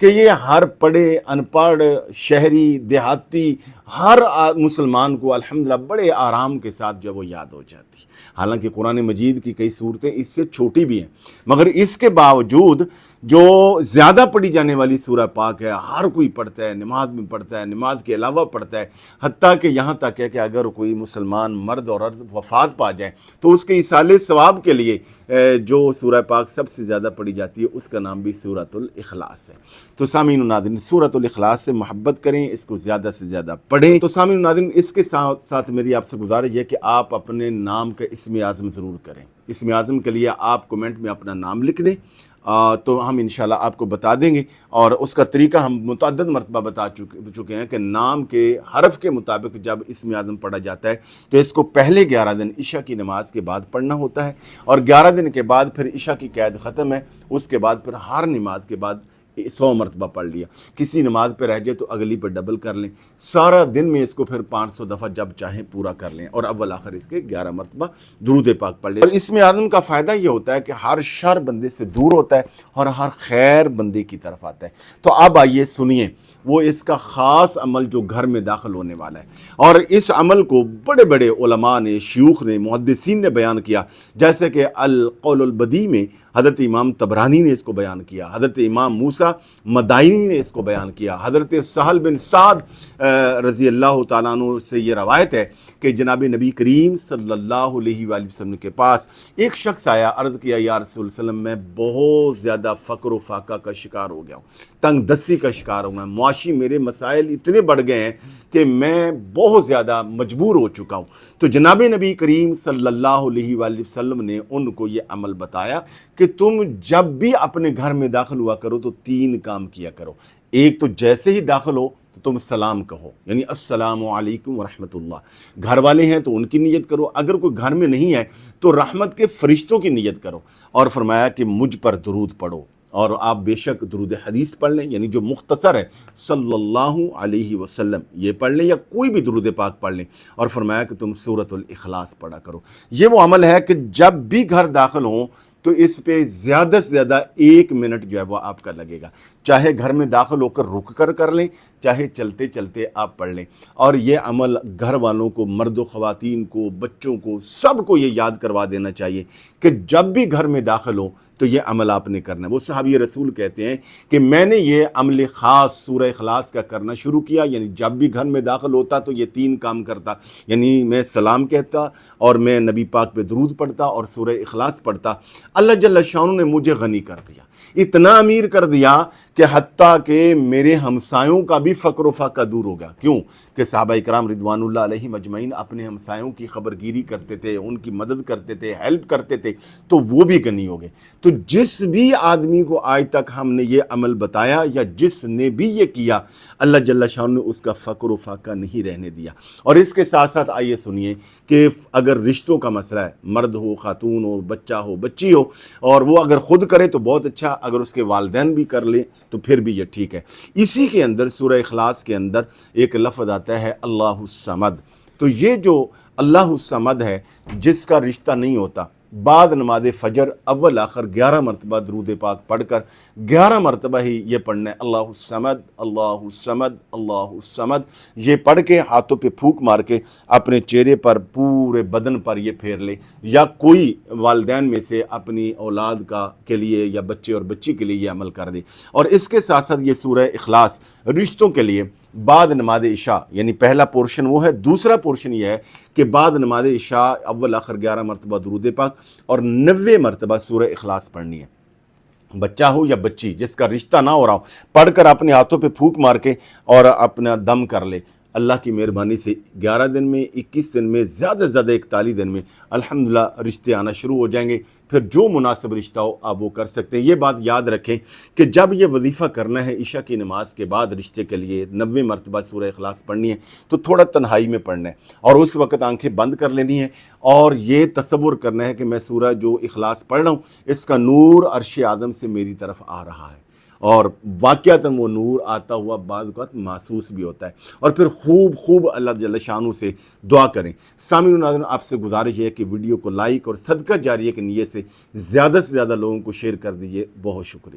کہ یہ ہر پڑھے ان پڑھ شہری دیہاتی ہر مسلمان کو الحمدللہ بڑے آرام کے ساتھ جو وہ یاد ہو جاتی. حالانکہ قرآن مجید کی کئی صورتیں اس سے چھوٹی بھی ہیں، مگر اس کے باوجود جو زیادہ پڑھی جانے والی سورہ پاک ہے، ہر کوئی پڑھتا ہے، نماز میں پڑھتا ہے، نماز کے علاوہ پڑھتا ہے، حتیٰ کہ یہاں تک ہے کہ اگر کوئی مسلمان مرد اور عورت وفات پا جائے تو اس کے ایصال ثواب کے لیے جو سورہ پاک سب سے زیادہ پڑھی جاتی ہے اس کا نام بھی سورۃ الاخلاص ہے. تو سامعین و ناظرین، سورۃ الاخلاص سے محبت کریں، اس کو زیادہ سے زیادہ پڑھیں. تو سامعین و ناظرین، اس کے ساتھ میری آپ سے گزارش ہے کہ آپ اپنے نام کا اسم اعظم ضرور کریں. اسم اعظم کے لیے آپ کمنٹ میں اپنا نام لکھ دیں، تو ہم انشاءاللہ آپ کو بتا دیں گے. اور اس کا طریقہ ہم متعدد مرتبہ بتا چکے ہیں کہ نام کے حرف کے مطابق جب اسم اعظم پڑھا جاتا ہے تو اس کو پہلے 11 دن عشاء کی نماز کے بعد پڑھنا ہوتا ہے، اور 11 دن کے بعد پھر عشاء کی قید ختم ہے، اس کے بعد پھر ہر نماز کے بعد 100 مرتبہ پڑھ لیا. کسی نماز پہ رہ جائے تو اگلی پہ ڈبل کر لیں. سارا دن میں اس کو پھر 500 دفعہ جب چاہیں پورا کر لیں، اور اول آخر اس کے 11 مرتبہ درود پاک پڑھ لیں. اور اسم اعظم کا فائدہ یہ ہوتا ہے کہ ہر شر بندے سے دور ہوتا ہے اور ہر خیر بندے کی طرف آتا ہے. تو اب آئیے سنیے وہ اس کا خاص عمل جو گھر میں داخل ہونے والا ہے. اور اس عمل کو بڑے بڑے علماء نے، شیوخ نے، محدثین نے بیان کیا، جیسے کہ القول البدیع میں حضرت امام طبرانی نے اس کو بیان کیا، حضرت امام موسیٰ مدائنی نے اس کو بیان کیا، حضرت سہل بن سعد رضی اللہ تعالیٰ عنہ سے یہ روایت ہے کہ جناب نبی کریم صلی اللہ علیہ وآلہ وسلم کے پاس ایک شخص آیا، عرض کیا یا رسول اللہ علیہ وسلم، میں بہت زیادہ فقر و فاقہ کا شکار ہو گیا ہوں، تنگ دستی کا شکار ہوں، معاشی میرے مسائل اتنے بڑھ گئے ہیں کہ میں بہت زیادہ مجبور ہو چکا ہوں. تو جناب نبی کریم صلی اللہ علیہ وآلہ وسلم نے ان کو یہ عمل بتایا کہ تم جب بھی اپنے گھر میں داخل ہوا کرو تو 3 کام کیا کرو. ایک تو جیسے ہی داخل ہو تو تم سلام کہو، یعنی السلام علیکم ورحمۃ اللہ. گھر والے ہیں تو ان کی نیت کرو، اگر کوئی گھر میں نہیں ہے تو رحمت کے فرشتوں کی نیت کرو. اور فرمایا کہ مجھ پر درود پڑھو، اور آپ بے شک درود حدیث پڑھ لیں، یعنی جو مختصر ہے صلی اللہ علیہ وسلم، یہ پڑھ لیں یا کوئی بھی درود پاک پڑھ لیں. اور فرمایا کہ تم سورۃ الاخلاص پڑھا کرو. یہ وہ عمل ہے کہ جب بھی گھر داخل ہوں تو اس پہ زیادہ سے زیادہ 1 منٹ جو ہے وہ آپ کا لگے گا. چاہے گھر میں داخل ہو کر رک کر لیں، چاہے چلتے چلتے آپ پڑھ لیں. اور یہ عمل گھر والوں کو، مرد و خواتین کو، بچوں کو، سب کو یہ یاد کروا دینا چاہیے کہ جب بھی گھر میں داخل ہو تو یہ عمل آپ نے کرنا ہے. وہ صحابی رسول کہتے ہیں کہ میں نے یہ عمل خاص سورہ اخلاص کا کرنا شروع کیا، یعنی جب بھی گھر میں داخل ہوتا تو یہ 3 کام کرتا، یعنی میں سلام کہتا اور میں نبی پاک پہ درود پڑھتا اور سورہ اخلاص پڑھتا. اللہ جل شانہ نے مجھے غنی کر دیا، اتنا امیر کر دیا کہ حتیٰ کہ میرے ہمسایوں کا بھی فقر و فاقہ دور ہو گیا. کیوں کہ صحابہ اکرام رضوان اللہ علیہم اجمعین اپنے ہمسایوں کی خبرگیری کرتے تھے، ان کی مدد کرتے تھے، ہیلپ کرتے تھے، تو وہ بھی غنی ہو گئے. تو جس بھی آدمی کو آج تک ہم نے یہ عمل بتایا یا جس نے بھی یہ کیا، اللہ جل شانہ نے اس کا فقر و فاقہ نہیں رہنے دیا. اور اس کے ساتھ ساتھ آئیے سنیے کہ اگر رشتوں کا مسئلہ ہے، مرد ہو، خاتون ہو، بچہ ہو، بچی ہو، اور وہ اگر خود کرے تو بہت اچھا، اگر اس کے والدین بھی کر لیں تو پھر بھی یہ ٹھیک ہے. اسی کے اندر سورہ اخلاص کے اندر ایک لفظ آتا ہے اللہ الصمد. تو یہ جو اللہ الصمد ہے، جس کا رشتہ نہیں ہوتا، بعد نماز فجر اول آخر 11 مرتبہ درود پاک پڑھ کر 11 مرتبہ ہی یہ پڑھنا ہے اللہ الصمد، اللہ الصمد، اللہ الصمد. یہ پڑھ کے ہاتھوں پہ پھونک مار کے اپنے چہرے پر، پورے بدن پر یہ پھیر لے، یا کوئی والدین میں سے اپنی اولاد کے لیے یا بچے اور بچی کے لیے یہ عمل کر دے. اور اس کے ساتھ ساتھ یہ سورہ اخلاص رشتوں کے لیے بعد نماز عشاء، یعنی پہلا پورشن وہ ہے، دوسرا پورشن یہ ہے کہ بعد نماز عشاء اول آخر 11 مرتبہ درود پاک اور 90 مرتبہ سورہ اخلاص پڑھنی ہے. بچہ ہو یا بچی جس کا رشتہ نہ ہو رہا ہو، پڑھ کر اپنے ہاتھوں پہ پھونک مار کے اور اپنا دم کر لے. اللہ کی مہربانی سے 11 دن میں، 21 دن میں، زیادہ سے زیادہ 41 دن میں الحمدللہ رشتے آنا شروع ہو جائیں گے. پھر جو مناسب رشتہ ہو آپ وہ کر سکتے ہیں. یہ بات یاد رکھیں کہ جب یہ وظیفہ کرنا ہے عشاء کی نماز کے بعد رشتے کے لیے 90 مرتبہ سورہ اخلاص پڑھنی ہے تو تھوڑا تنہائی میں پڑھنا ہے، اور اس وقت آنکھیں بند کر لینی ہے، اور یہ تصور کرنا ہے کہ میں سورہ جو اخلاص پڑھ رہا ہوں اس کا نور عرش اعظم سے میری طرف آ رہا ہے، اور واقعتاً وہ نور آتا ہوا بعض اوقات محسوس بھی ہوتا ہے. اور پھر خوب اللہ جل شانہ سے دعا کریں. سامعین و ناظرین، آپ سے گزارش ہے کہ ویڈیو کو لائک اور صدقہ جاریہ کی نیت سے زیادہ لوگوں کو شیئر کر دیجیے. بہت شکریہ.